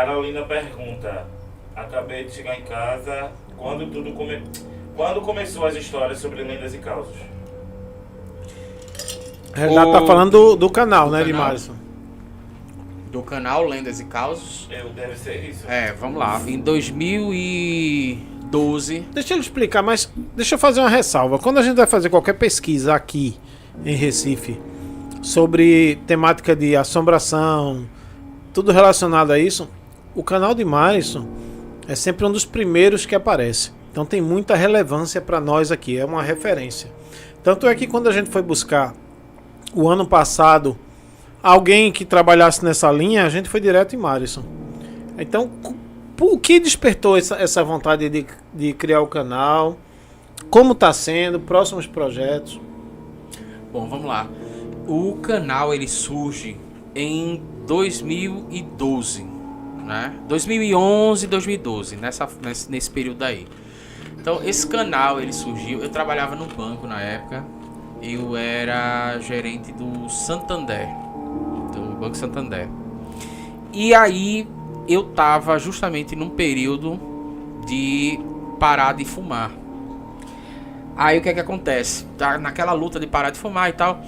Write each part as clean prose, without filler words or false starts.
Carolina pergunta: acabei de chegar em casa. Quando começou as histórias sobre lendas e causos? Renato tá falando do canal, né, de Marisson? Do canal Lendas e Causos. Deve ser isso. Vamos lá. Em 2012. Deixa eu explicar, mas deixa eu fazer uma ressalva. Quando a gente vai fazer qualquer pesquisa aqui em Recife sobre temática de assombração, tudo relacionado a isso, o canal de Marisson é sempre um dos primeiros que aparece. Então tem muita relevância para nós aqui, é uma referência. Tanto é que quando a gente foi buscar o ano passado alguém que trabalhasse nessa linha, a gente foi direto em Marisson. Então, o que despertou essa vontade de criar o canal? Como está sendo? Próximos projetos? Bom, vamos lá. O canal ele surge em 2012, né? 2011, 2012, nesse período aí. Então, esse canal ele surgiu. Eu trabalhava no banco na época. Eu era gerente do Santander, do Banco Santander. E aí eu tava justamente num período de parar de fumar. Aí o que é que acontece? Tá naquela luta de parar de fumar e tal.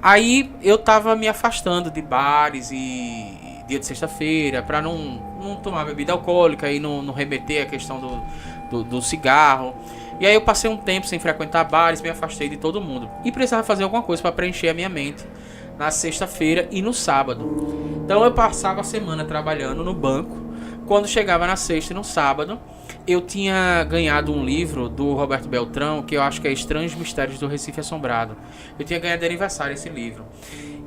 Aí eu tava me afastando de bares e dia de sexta-feira para não tomar bebida alcoólica e não remeter a questão do cigarro. E aí eu passei um tempo sem frequentar bares, me afastei de todo mundo. E precisava fazer alguma coisa para preencher a minha mente na sexta-feira e no sábado. Então eu passava a semana trabalhando no banco. Quando chegava na sexta e no sábado, eu tinha ganhado um livro do Roberto Beltrão, que eu acho que é Estranhos Mistérios do Recife Assombrado. Eu tinha ganhado de aniversário esse livro.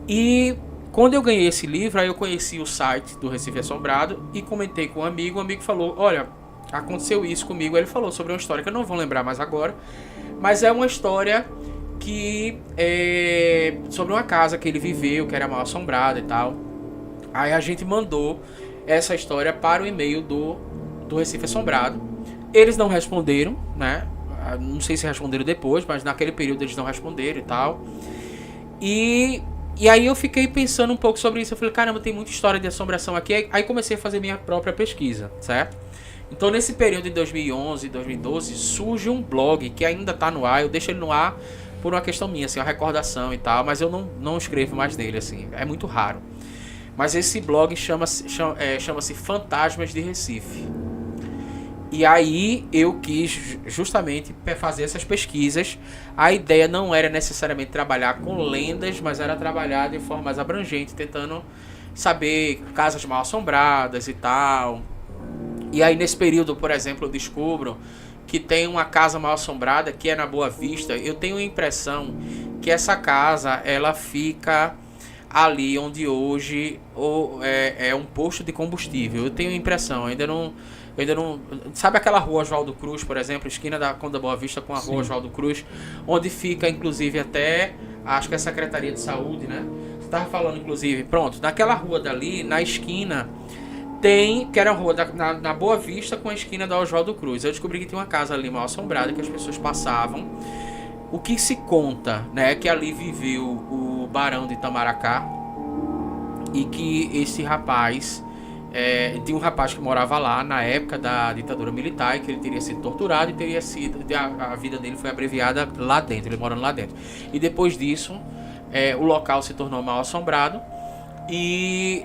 E quando eu ganhei esse livro, aí eu conheci o site do Recife Assombrado e comentei com um amigo. O amigo falou: olha, aconteceu isso comigo. Ele falou sobre uma história que eu não vou lembrar mais agora, mas é uma história que é sobre uma casa que ele viveu, que era mal assombrada e tal. Aí a gente mandou essa história para o e-mail do Recife Assombrado. Eles não responderam, né? Não sei se responderam depois, mas naquele período eles não responderam e tal. E aí eu fiquei pensando um pouco sobre isso. Eu falei, caramba, tem muita história de assombração aqui. Aí comecei a fazer minha própria pesquisa, certo? Então nesse período de 2011 e 2012 surge um blog que ainda tá no ar. Eu deixo ele no ar por uma questão minha, assim, uma recordação e tal. Mas eu não escrevo mais dele, assim. É muito raro. Mas esse blog chama-se Fantasmas de Recife. E aí eu quis justamente fazer essas pesquisas. A ideia não era necessariamente trabalhar com lendas, mas era trabalhar de forma mais abrangente, tentando saber casas mal assombradas e tal. E aí nesse período, por exemplo, eu descubro que tem uma casa mal assombrada que é na Boa Vista. Eu tenho a impressão que essa casa ela fica ali onde hoje é um posto de combustível. Eu tenho a impressão, ainda não. Sabe aquela rua Oswaldo Cruz, por exemplo, esquina da Conde da Boa Vista com a rua Oswaldo Cruz, onde fica inclusive até, acho que é a Secretaria de Saúde, né? Você estava falando inclusive, pronto, naquela rua dali, na esquina, tem, que era a rua na Boa Vista com a esquina da Oswaldo Cruz. Eu descobri que tem uma casa ali mal assombrada que as pessoas passavam. O que se conta, né, é que ali viveu o Barão de Itamaracá e que esse rapaz, tinha um rapaz que morava lá na época da ditadura militar e que ele teria sido torturado e teria sido, a vida dele foi abreviada lá dentro, ele morando lá dentro. E depois disso, o local se tornou mal assombrado e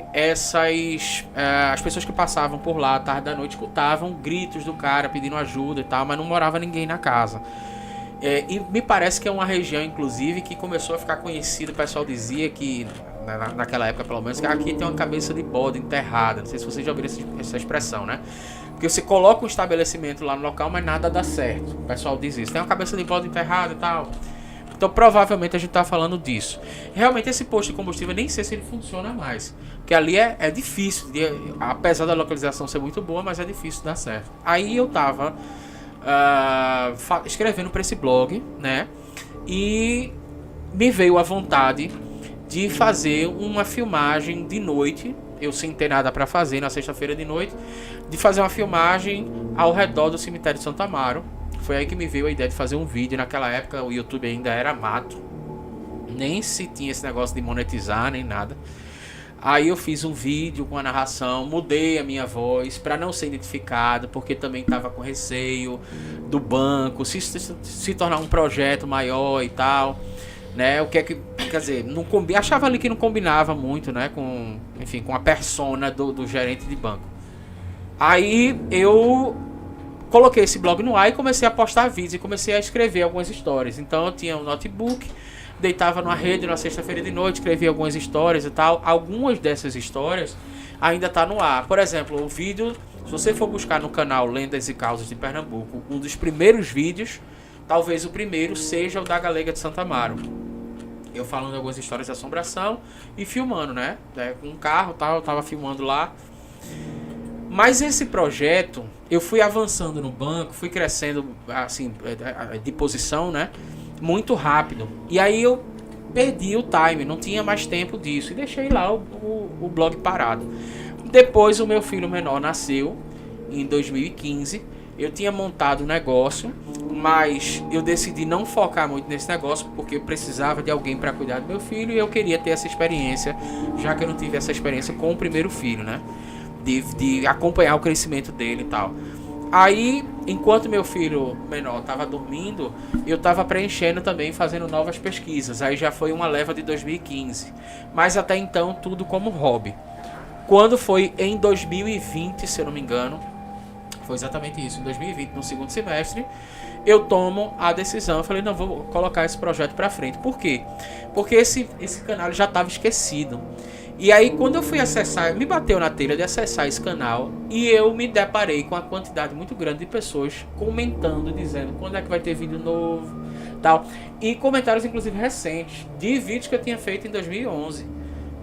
as pessoas que passavam por lá à tarde da noite escutavam gritos do cara pedindo ajuda e tal, mas não morava ninguém na casa. E me parece que é uma região, inclusive, que começou a ficar conhecida. O pessoal dizia que, naquela época pelo menos, que aqui tem uma cabeça de bode enterrada. Não sei se vocês já ouviram essa expressão, né? Porque você coloca um estabelecimento lá no local, mas nada dá certo. O pessoal diz isso, tem uma cabeça de bode enterrada e tal. Então provavelmente a gente tá falando disso. Realmente esse posto de combustível, nem sei se ele funciona mais, porque ali é difícil, apesar da localização ser muito boa, mas é difícil dar certo. Aí eu tava escrevendo para esse blog, né? E me veio a vontade de fazer uma filmagem de noite. Eu sem ter nada para fazer na sexta-feira de noite, de fazer uma filmagem ao redor do cemitério de Santo Amaro. Foi aí que me veio a ideia de fazer um vídeo. Naquela época o YouTube ainda era mato, nem se tinha esse negócio de monetizar nem nada. Aí eu fiz um vídeo com a narração, mudei a minha voz para não ser identificado, porque também estava com receio do banco, se tornar um projeto maior e tal, né? O que é que, quer dizer, achava ali que não combinava muito, né, com, enfim, com a persona do gerente de banco. Aí eu coloquei esse blog no ar e comecei a postar vídeos e comecei a escrever algumas histórias. Então eu tinha um notebook, deitava numa rede na sexta-feira de noite, escrevia algumas histórias e tal. Algumas dessas histórias ainda tá no ar. Por exemplo, o vídeo, se você for buscar no canal Lendas e Causas de Pernambuco, um dos primeiros vídeos, talvez o primeiro, seja o da Galega de Santa Amaro. Eu falando algumas histórias de assombração e filmando, né? Com um carro, tal, eu tava filmando lá. Mas esse projeto, eu fui avançando no banco, fui crescendo assim, de posição, né? Muito rápido. E aí eu perdi o time, não tinha mais tempo disso. E deixei lá o blog parado. Depois o meu filho menor nasceu, em 2015. Eu tinha montado um negócio, mas eu decidi não focar muito nesse negócio, porque eu precisava de alguém para cuidar do meu filho. E eu queria ter essa experiência, já que eu não tive essa experiência com o primeiro filho, né? De acompanhar o crescimento dele e tal. Aí, enquanto meu filho menor estava dormindo, eu estava preenchendo também, fazendo novas pesquisas. Aí já foi uma leva de 2015. Mas até então, tudo como hobby. Quando foi em 2020, se eu não me engano, foi exatamente isso, em 2020, no segundo semestre, eu tomo a decisão. Eu falei, não, vou colocar esse projeto para frente. Por quê? Porque esse canal já estava esquecido. E aí, quando eu fui acessar, me bateu na telha de acessar esse canal e eu me deparei com a quantidade muito grande de pessoas comentando, dizendo quando é que vai ter vídeo novo, tal. E comentários, inclusive, recentes, de vídeos que eu tinha feito em 2011.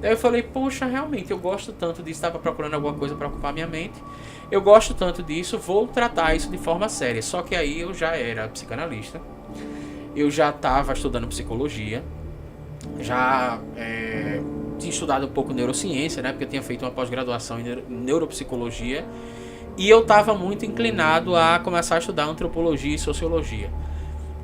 Daí eu falei, poxa, realmente, eu gosto tanto disso, estava procurando alguma coisa para ocupar minha mente. Eu gosto tanto disso, vou tratar isso de forma séria. Só que aí eu já era psicanalista, eu já estava estudando psicologia, já tinha estudado um pouco neurociência, né? Porque eu tinha feito uma pós-graduação em neuropsicologia. E eu estava muito inclinado a começar a estudar antropologia e sociologia,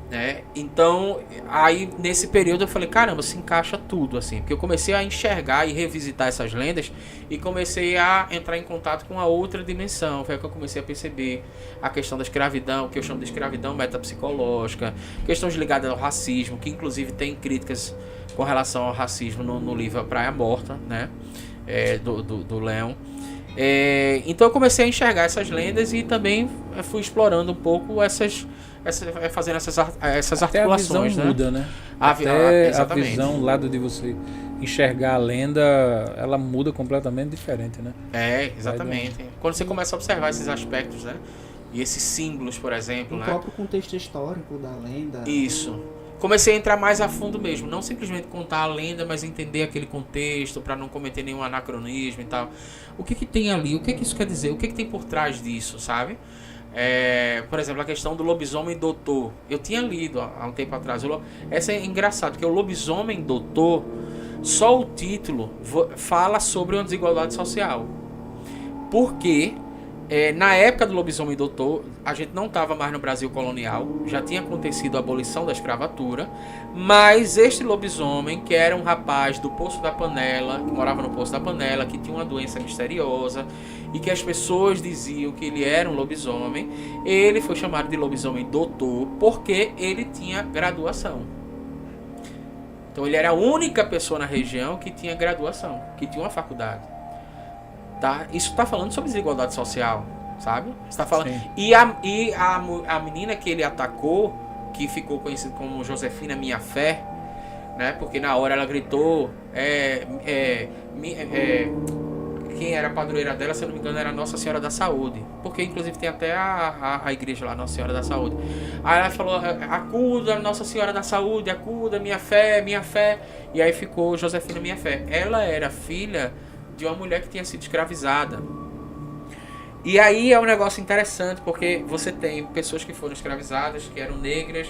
né? Então, aí nesse período eu falei, caramba, se encaixa tudo, assim. Porque eu comecei a enxergar e revisitar essas lendas e comecei a entrar em contato com a outra dimensão. Foi aí que eu comecei a perceber a questão da escravidão, que eu chamo de escravidão metapsicológica, questões ligadas ao racismo, que inclusive tem críticas com relação ao racismo no livro A Praia Morta, né? Do Leão. Então eu comecei a enxergar essas lendas e também fui explorando um pouco fazendo essas até articulações. A visão muda, né? Até a visão, o lado de você enxergar a lenda, ela muda completamente diferente, né? Exatamente. Quando você começa a observar esses aspectos, né? E esses símbolos, por exemplo, O próprio contexto histórico da lenda. Isso. Comecei a entrar mais a fundo mesmo, não simplesmente contar a lenda, mas entender aquele contexto para não cometer nenhum anacronismo e tal. O que tem ali? O que isso quer dizer? O que tem por trás disso, sabe? Por exemplo, a questão do lobisomem doutor. Eu tinha lido há um tempo atrás. Essa é engraçado, porque o lobisomem doutor, só o título fala sobre uma desigualdade social. Porque na época do lobisomem doutor, a gente não estava mais no Brasil colonial, já tinha acontecido a abolição da escravatura, mas este lobisomem, que era um rapaz do Poço da Panela, que morava no Poço da Panela, que tinha uma doença misteriosa e que as pessoas diziam que ele era um lobisomem, ele foi chamado de lobisomem doutor porque ele tinha graduação. Então ele era a única pessoa na região que tinha graduação, que tinha uma faculdade. Tá? Isso está falando sobre desigualdade social, sabe? Está falando. E a menina que ele atacou, que ficou conhecida como Josefina Minha Fé, né? Porque na hora ela gritou, quem era a padroeira dela, se eu não me engano, era Nossa Senhora da Saúde, porque inclusive tem até a igreja lá, Nossa Senhora da Saúde. Aí ela falou, acuda Nossa Senhora da Saúde, acuda minha fé, e aí ficou Josefina Minha Fé. Ela era filha de uma mulher que tinha sido escravizada. E aí é um negócio interessante, porque você tem pessoas que foram escravizadas, que eram negras,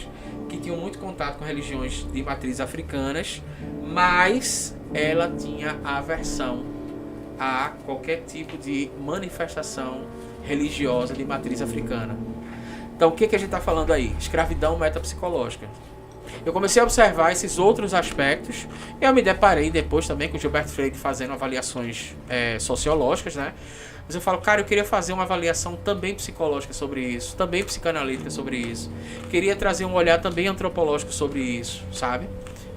que tinham muito contato com religiões de matriz africanas, mas ela tinha aversão a qualquer tipo de manifestação religiosa de matriz africana. Então o que a gente está falando aí? Escravidão metapsicológica. Eu comecei a observar esses outros aspectos. Eu me deparei depois também com o Gilberto Freire fazendo avaliações sociológicas, né? Mas eu falo, cara, eu queria fazer uma avaliação também psicológica sobre isso, também psicanalítica sobre isso. Queria trazer um olhar também antropológico sobre isso, sabe?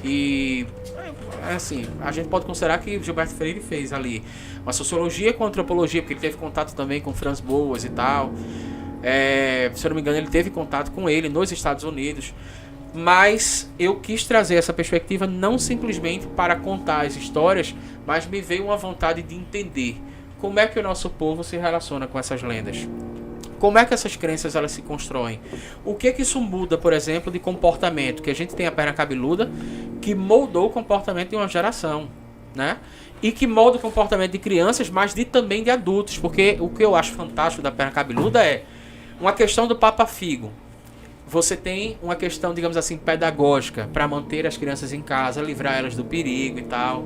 E, assim, a gente pode considerar que Gilberto Freire fez ali uma sociologia com antropologia, porque ele teve contato também com Franz Boas e tal. Se eu não me engano, ele teve contato com ele nos Estados Unidos. Mas eu quis trazer essa perspectiva não simplesmente para contar as histórias, mas me veio uma vontade de entender como é que o nosso povo se relaciona com essas lendas. Como é que essas crenças elas se constroem? O que isso muda, por exemplo, de comportamento? Que a gente tem a perna cabeluda que moldou o comportamento de uma geração, né? E que molda o comportamento de crianças, mas também de adultos. Porque o que eu acho fantástico da perna cabeluda é uma questão do Papa Figo. Você tem uma questão, digamos assim, pedagógica para manter as crianças em casa, livrar elas do perigo e tal.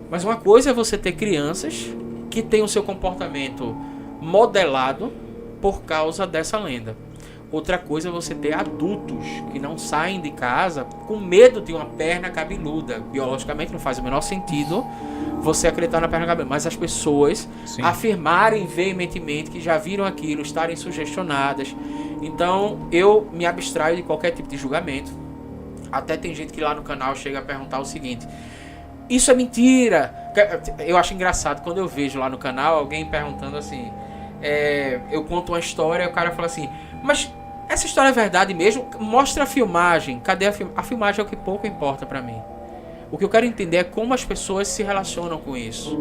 Mas uma coisa é você ter crianças que têm o seu comportamento modelado por causa dessa lenda. Outra coisa é você ter adultos que não saem de casa com medo de uma perna cabeluda. Biologicamente não faz o menor sentido você acreditar na perna cabeluda, mas as pessoas afirmarem veementemente que já viram aquilo, estarem sugestionadas. Então eu me abstraio de qualquer tipo de julgamento. Até tem gente que lá no canal chega a perguntar o seguinte: isso é mentira? Eu acho engraçado quando eu vejo lá no canal alguém perguntando assim, eu conto uma história e o cara fala assim, mas essa história é verdade mesmo? Mostra a filmagem. Cadê a filmagem? A filmagem é o que pouco importa pra mim. O que eu quero entender é como as pessoas se relacionam com isso.